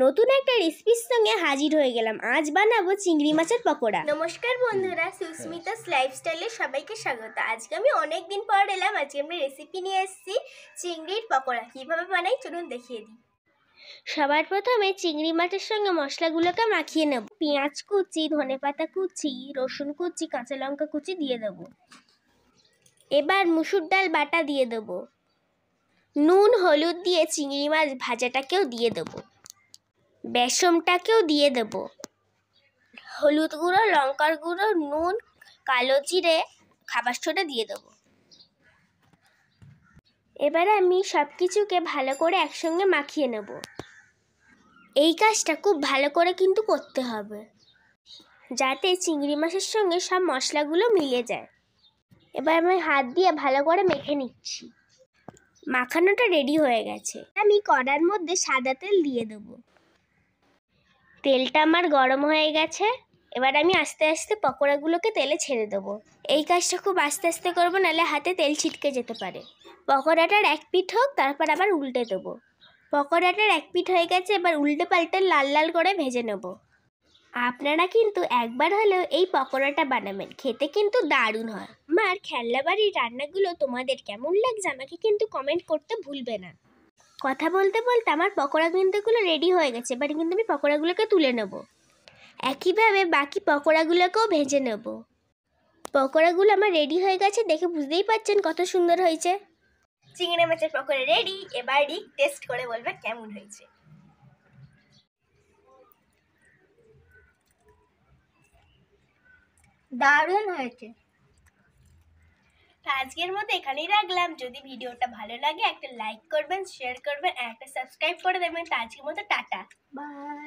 নতুন একটা রেসিপির সঙ্গে হাজির হয়ে গেলাম। আজ বানাবো চিংড়ি মাছের পকোড়া। নমস্কার বন্ধুরা, সুস্মিতাস লাইফস্টাইলে সবাইকে স্বাগত। আজকে আমি অনেক দিন পর এলাম। আজকে আমি রেসিপি নিয়ে এসেছি চিংড়ির পকোড়া। কীভাবে বানাই চলুন দেখিয়ে দিই। সবার প্রথমে চিংড়ি মাছের সঙ্গে মশলাগুলোকে মাখিয়ে নেব। পেঁয়াজ কুচি, ধনেপাতা কুচি, রসুন কুচি, কাঁচা লঙ্কা কুচি দিয়ে দেবো। এবার মুসুর ডাল বাটা দিয়ে দেবো। নুন হলুদ দিয়ে চিংড়ি মাছ ভাজাটাকেও দিয়ে দেবো। বেসনটাকেও দিয়ে দেব। হলুদ গুঁড়ো, লঙ্কার গুঁড়ো, নুন, কালো জিরে, খাবার সোডা দিয়ে দেব। এবারে আমি সব কিছুকে ভালো করে একসঙ্গে মাখিয়ে নেব। এই কাজটা খুব ভালো করে কিন্তু করতে হবে, যাতে চিংড়ি মাছের সঙ্গে সব মশলাগুলো মিলে যায়। এবার আমি হাত দিয়ে ভালো করে মেখে নিচ্ছি। মাখানোটা রেডি হয়ে গেছে। আমি কড়ার মধ্যে সাদা তেল দিয়ে দেবো। তেলটা আমার গরম হয়ে গেছে। এবার আমি আস্তে আস্তে পকোড়াগুলোকে তেলে ছেড়ে দেবো। এই কাজটা খুব আস্তে আস্তে করবো, নাহলে হাতে তেল ছিটকে যেতে পারে। পকোড়াটার এক পিঠ হোক, তারপর আবার উল্টে দেবো। পকোড়াটার এক পিঠ হয়ে গেছে, এবার উল্টে পাল্টে লাল লাল করে ভেজে নেব। আপনারা কিন্তু একবার হলেও এই পকোড়াটা বানাবেন, খেতে কিন্তু দারুণ হয়। আমার খেলনা বাড়ির রান্নাগুলো তোমাদের কেমন লাগছে আমাকে কিন্তু কমেন্ট করতে ভুলবে না। কথা বলতে বলতে আমার পকোড়া কিন্তুগুলো রেডি হয়ে গেছে। এবার কিন্তু আমি পকোড়াগুলোকে তুলে নেব। একইভাবে বাকি পকোড়াগুলোকেও ভেজে নেব। পকোড়াগুলো আমার রেডি হয়ে গেছে, দেখে বুঝতেই পারছেন কত সুন্দর হয়েছে। চিংড়ি মাছের পকোড়া রেডি। এবারই টেস্ট করে বলবে কেমন হয়েছে। দারুণ হয়েছে। আজকের মতো এখানেই রাখলাম। যদি ভিডিওটা ভালো লাগে একটা লাইক করবেন, শেয়ার করবেন, একটা সাবস্ক্রাইব করে দেবেন। আজকের মতো টাটা, বাই।